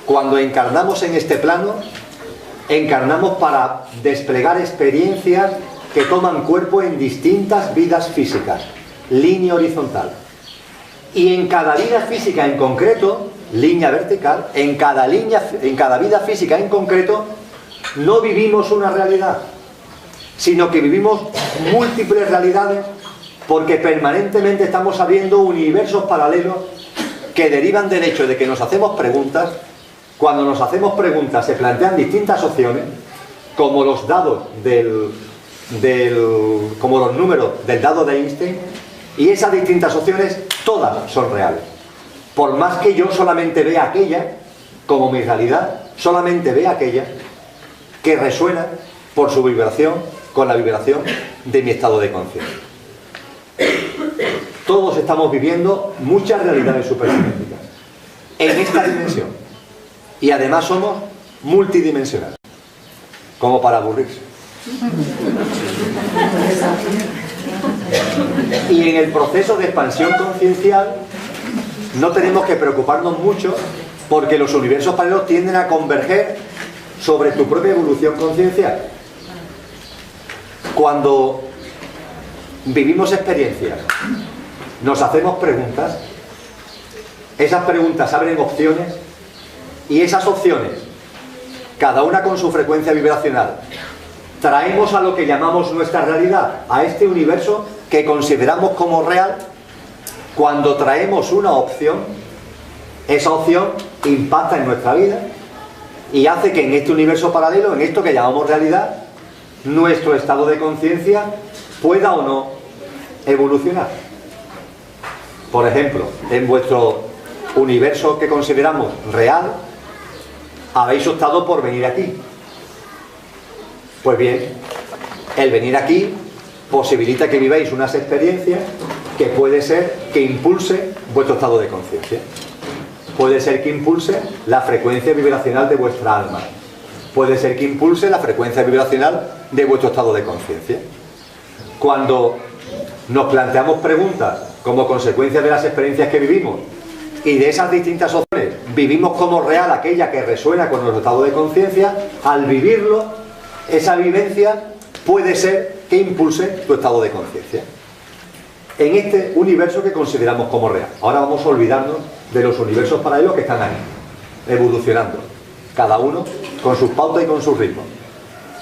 Cuando encarnamos en este plano, encarnamos para desplegar experiencias que toman cuerpo en distintas vidas físicas, línea horizontal. Y en cada vida física en concreto, línea vertical, en cada vida física en concreto, no vivimos una realidad, sino que vivimos múltiples realidades, porque permanentemente estamos abriendo universos paralelos que derivan del hecho de que nos hacemos preguntas. Cuando nos hacemos preguntas se plantean distintas opciones, como los dados como los números del dado de Einstein, y esas distintas opciones todas son reales. Por más que yo solamente vea aquella como mi realidad, solamente vea aquella que resuena por su vibración con la vibración de mi estado de conciencia. Todos estamos viviendo muchas realidades supersimétricas en esta dimensión, y además somos multidimensionales, como para aburrirse. Y en el proceso de expansión conciencial no tenemos que preocuparnos mucho, porque los universos paralelos tienden a converger sobre tu propia evolución conciencial. Cuando vivimos experiencias, nos hacemos preguntas, esas preguntas abren opciones, y esas opciones cada una con su frecuencia vibracional, traemos a lo que llamamos nuestra realidad, a este universo que consideramos como real. Cuando traemos una opción, esa opción impacta en nuestra vida y hace que en este universo paralelo, en esto que llamamos realidad, nuestro estado de conciencia pueda o no evolucionar. Por ejemplo, en vuestro universo que consideramos real, habéis optado por venir aquí. Pues bien, el venir aquí posibilita que viváis unas experiencias que puede ser que impulse vuestro estado de conciencia. Puede ser que impulse la frecuencia vibracional de vuestra alma. Puede ser que impulse la frecuencia vibracional de vuestro estado de conciencia. Cuando nos planteamos preguntas como consecuencia de las experiencias que vivimos y de esas distintas opciones vivimos como real aquella que resuena con nuestro estado de conciencia, al vivirlo, esa vivencia puede ser que impulse tu estado de conciencia en este universo que consideramos como real. Ahora vamos a olvidarnos de los universos paralelos que están ahí, evolucionando, cada uno con sus pautas y con sus ritmos.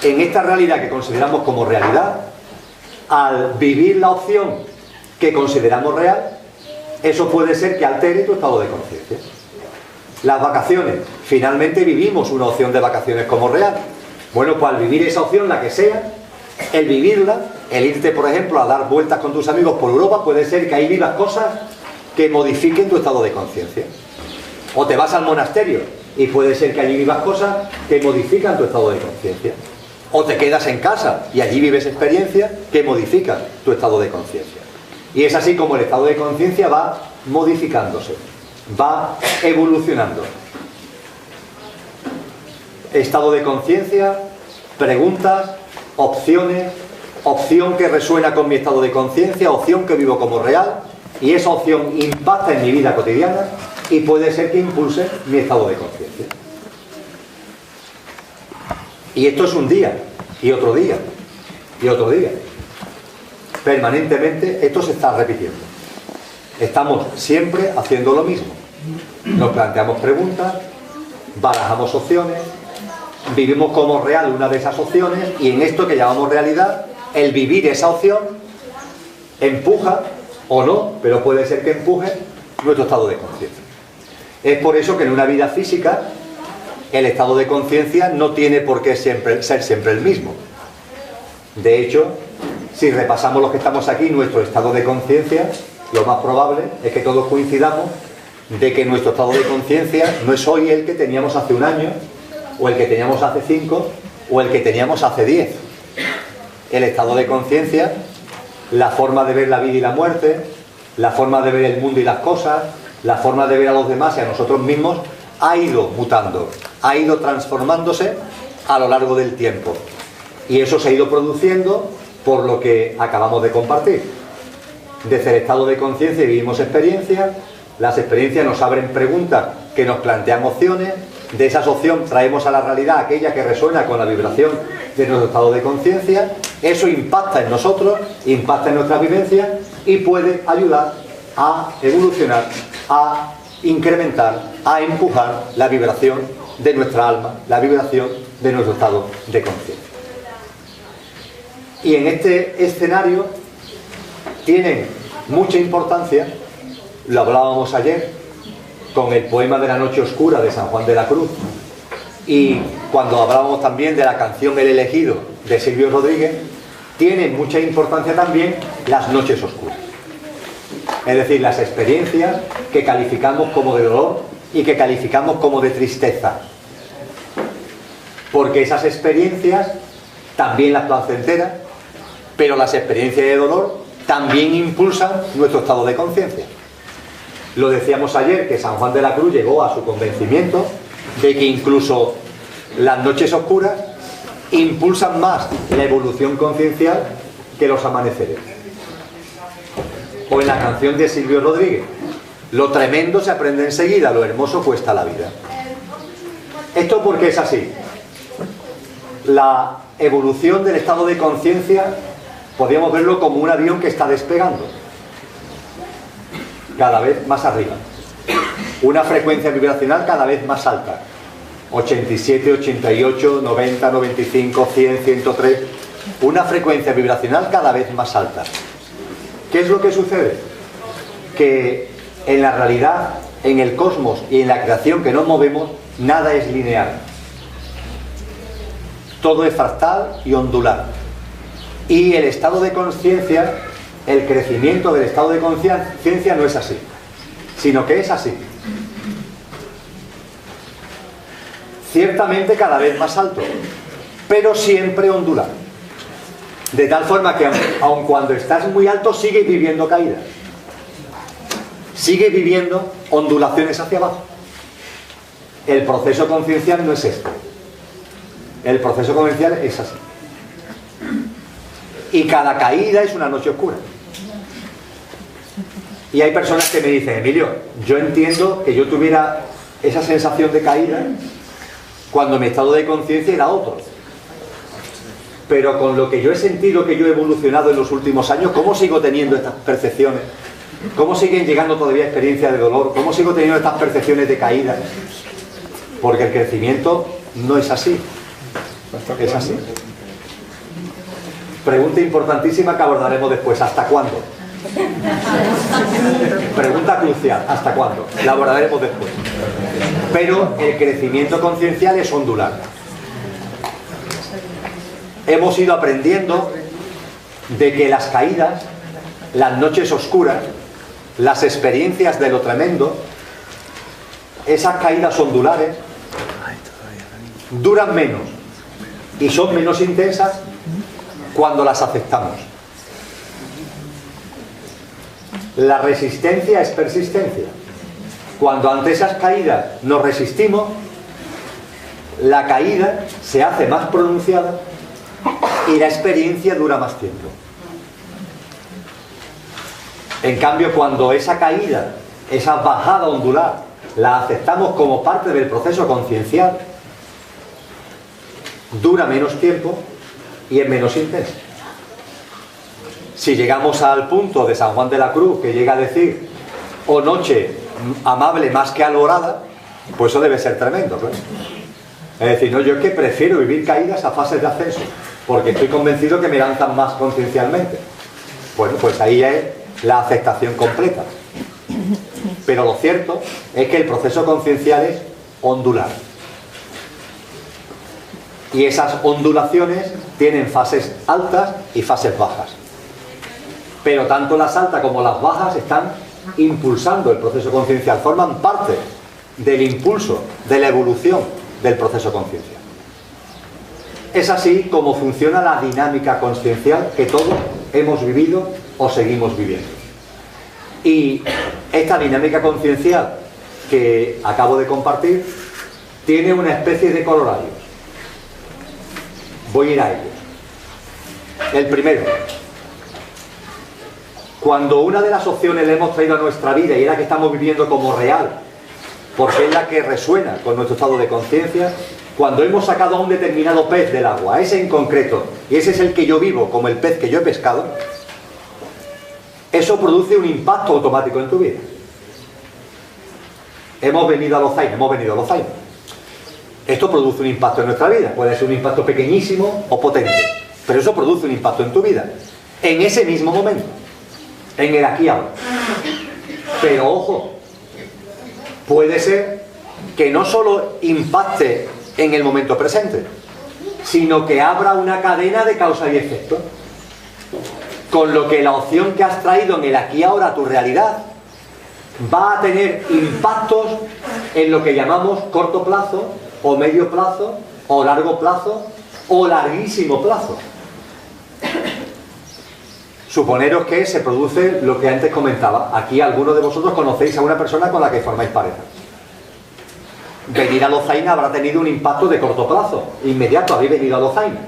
En esta realidad que consideramos como realidad, al vivir la opción que consideramos real, eso puede ser que altere tu estado de conciencia. Las vacaciones, finalmente vivimos una opción de vacaciones como real. Bueno, pues al vivir esa opción, la que sea, el vivirla, el irte, por ejemplo, a dar vueltas con tus amigos por Europa, puede ser que ahí vivas cosas que modifiquen tu estado de conciencia. O te vas al monasterio y puede ser que allí vivas cosas que modifican tu estado de conciencia. O te quedas en casa y allí vives experiencias que modifican tu estado de conciencia. Y es así como el estado de conciencia va modificándose, va evolucionando. Estado de conciencia, preguntas, opciones, opción que resuena con mi estado de conciencia, opción que vivo como real, y esa opción impacta en mi vida cotidiana y puede ser que impulse mi estado de conciencia. Y esto es un día, y otro día, y otro día. Permanentemente esto se está repitiendo. Estamos siempre haciendo lo mismo. Nos planteamos preguntas, barajamos opciones, vivimos como real una de esas opciones, y en esto que llamamos realidad, el vivir esa opción empuja, o no, pero puede ser que empuje nuestro estado de conciencia. Es por eso que en una vida física el estado de conciencia no tiene por qué ser siempre el mismo. De hecho, si repasamos los que estamos aquí, nuestro estado de conciencia, lo más probable es que todos coincidamos de que nuestro estado de conciencia no es hoy el que teníamos hace un año, o el que teníamos hace 5, o el que teníamos hace 10. El estado de conciencia, la forma de ver la vida y la muerte, la forma de ver el mundo y las cosas, la forma de ver a los demás y a nosotros mismos, ha ido mutando, ha ido transformándose a lo largo del tiempo. Y eso se ha ido produciendo por lo que acabamos de compartir. Desde el estado de conciencia vivimos experiencias, las experiencias nos abren preguntas que nos plantean opciones, de esas opciones traemos a la realidad aquella que resuena con la vibración de nuestro estado de conciencia, eso impacta en nosotros, impacta en nuestra vivencia y puede ayudar a evolucionar, a incrementar, a empujar la vibración de nuestra alma, la vibración de nuestro estado de conciencia. Y en este escenario tienen mucha importancia, lo hablábamos ayer con el poema de la noche oscura de San Juan de la Cruz, y cuando hablábamos también de la canción El elegido de Silvio Rodríguez, tienen mucha importancia también las noches oscuras. Es decir, las experiencias que calificamos como de dolor y que calificamos como de tristeza. Porque esas experiencias, también las placenteras, pero las experiencias de dolor también impulsan nuestro estado de conciencia. Lo decíamos ayer, que San Juan de la Cruz llegó a su convencimiento de que incluso las noches oscuras impulsan más la evolución conciencial que los amaneceres. O en la canción de Silvio Rodríguez, lo tremendo se aprende enseguida, lo hermoso cuesta la vida. ¿Esto por qué es así? La evolución del estado de conciencia podríamos verlo como un avión que está despegando cada vez más arriba, una frecuencia vibracional cada vez más alta, 87, 88, 90, 95, 100, 103, una frecuencia vibracional cada vez más alta. ¿Qué es lo que sucede? Que en la realidad, en el cosmos y en la creación que nos movemos, nada es lineal. Todo es fractal y ondular. Y el estado de conciencia, el crecimiento del estado de conciencia no es así, sino que es así. Ciertamente cada vez más alto, pero siempre ondular. De tal forma que aun cuando estás muy alto, sigues viviendo caídas. Sigues viviendo ondulaciones hacia abajo. El proceso conciencial no es este. El proceso conciencial es así. Y cada caída es una noche oscura. Y hay personas que me dicen, Emilio, yo entiendo que yo tuviera esa sensación de caída cuando mi estado de conciencia era otro. Pero con lo que yo he sentido, que yo he evolucionado en los últimos años, ¿cómo sigo teniendo estas percepciones? ¿Cómo siguen llegando todavía experiencias de dolor? ¿Cómo sigo teniendo estas percepciones de caída? Porque el crecimiento no es así. Es así. Pregunta importantísima que abordaremos después. ¿Hasta cuándo? Pregunta crucial. ¿Hasta cuándo? La abordaremos después. Pero el crecimiento conciencial es ondular. Hemos ido aprendiendo de que las caídas, las noches oscuras, las experiencias de lo tremendo, esas caídas ondulares, duran menos y son menos intensas cuando las aceptamos. La resistencia es persistencia. Cuando ante esas caídas nos resistimos, la caída se hace más pronunciada y la experiencia dura más tiempo. En cambio, cuando esa caída, esa bajada ondular, la aceptamos como parte del proceso conciencial, dura menos tiempo y es menos intensa. Si llegamos al punto de San Juan de la Cruz, que llega a decir, o noche amable más que alborada, pues eso debe ser tremendo, ¿no? Es decir, no, yo es que prefiero vivir caídas a fases de ascenso, porque estoy convencido que me lanzan más conciencialmente. Bueno, pues ahí es la aceptación completa. Pero lo cierto es que el proceso conciencial es ondular. Y esas ondulaciones tienen fases altas y fases bajas. Pero tanto las altas como las bajas están impulsando el proceso conciencial, forman parte del impulso, de la evolución del proceso conciencial. Es así como funciona la dinámica consciencial que todos hemos vivido o seguimos viviendo. Y esta dinámica consciencial que acabo de compartir tiene una especie de corolarios. Voy a ir a ellos. El primero, cuando una de las opciones le hemos traído a nuestra vida y es la que estamos viviendo como real, porque es la que resuena con nuestro estado de conciencia, cuando hemos sacado a un determinado pez del agua, ese en concreto, y ese es el que yo vivo como el pez que yo he pescado, eso produce un impacto automático en tu vida. Hemos venido a Lozaina. Esto produce un impacto en nuestra vida. Puede ser un impacto pequeñísimo o potente, pero eso produce un impacto en tu vida, en ese mismo momento, en el aquí y ahora. Pero ojo, puede ser que no solo impacte en el momento presente, sino que abra una cadena de causa y efecto. Con lo que la opción que has traído en el aquí y ahora a tu realidad va a tener impactos en lo que llamamos corto plazo, o medio plazo, o largo plazo, o larguísimo plazo. Suponeros que se produce lo que antes comentaba. Aquí algunos de vosotros conocéis a una persona con la que formáis pareja. Venir a Lozaina habrá tenido un impacto de corto plazo, inmediato, habéis venido a Lozaina.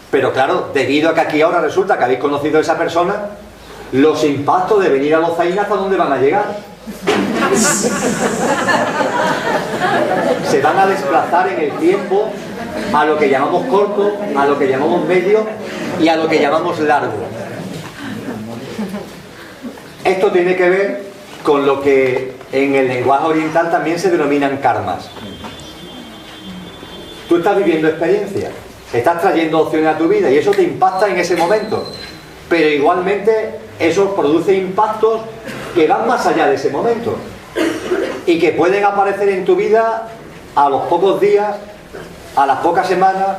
Pero claro, debido a que aquí ahora resulta que habéis conocido a esa persona, los impactos de venir a Lozaina, ¿hasta dónde van a llegar? Se van a desplazar en el tiempo a lo que llamamos corto, a lo que llamamos medio y a lo que llamamos largo. Esto tiene que ver con lo que en el lenguaje oriental también se denominan karmas. Tú estás viviendo experiencias, estás trayendo opciones a tu vida y eso te impacta en ese momento. Pero igualmente eso produce impactos que van más allá de ese momento y que pueden aparecer en tu vida a los pocos días, a las pocas semanas,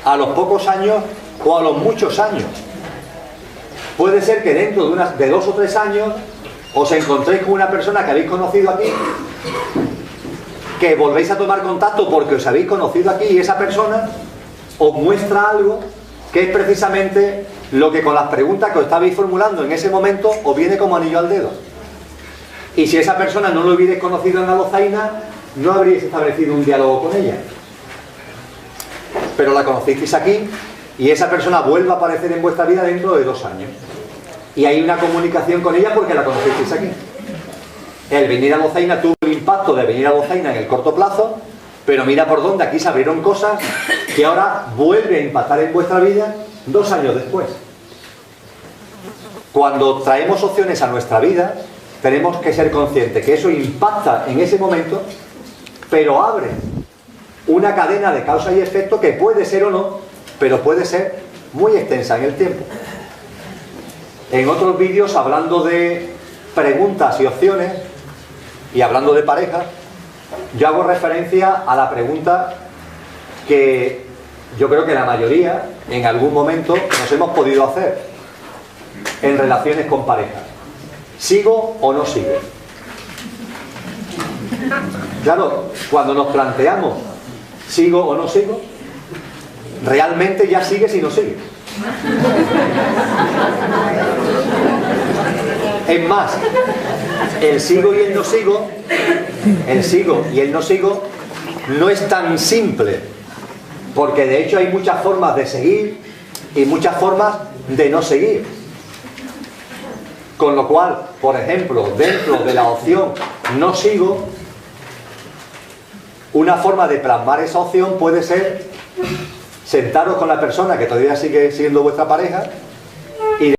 a los pocos años o a los muchos años. Puede ser que dentro de 2 o 3 años os encontréis con una persona que habéis conocido aquí, que volvéis a tomar contacto porque os habéis conocido aquí y esa persona os muestra algo que es precisamente lo que con las preguntas que os estabais formulando en ese momento os viene como anillo al dedo. Y si esa persona no lo hubierais conocido en la Lozaina, no habríais establecido un diálogo con ella. Pero la conocisteis aquí y esa persona vuelve a aparecer en vuestra vida dentro de 2 años. Y hay una comunicación con ella porque la conocisteis aquí. El venir a Lozaina tuvo el impacto de venir a Lozaina en el corto plazo, pero mira por dónde aquí se abrieron cosas que ahora vuelve a impactar en vuestra vida 2 años después. Cuando traemos opciones a nuestra vida, tenemos que ser conscientes que eso impacta en ese momento, pero abre una cadena de causa y efecto que puede ser o no, pero puede ser muy extensa en el tiempo. En otros vídeos, hablando de preguntas y opciones, y hablando de pareja, yo hago referencia a la pregunta que yo creo que la mayoría en algún momento nos hemos podido hacer en relaciones con pareja. ¿Sigo o no sigo? Claro, cuando nos planteamos ¿sigo o no sigo? Realmente ya sigues y no sigues. Es más, el sigo y el no sigo, el sigo y el no sigo, no es tan simple, porque de hecho hay muchas formas de seguir y muchas formas de no seguir. Con lo cual, por ejemplo, dentro de la opción no sigo, una forma de plasmar esa opción puede ser sentaros con la persona que todavía sigue siendo vuestra pareja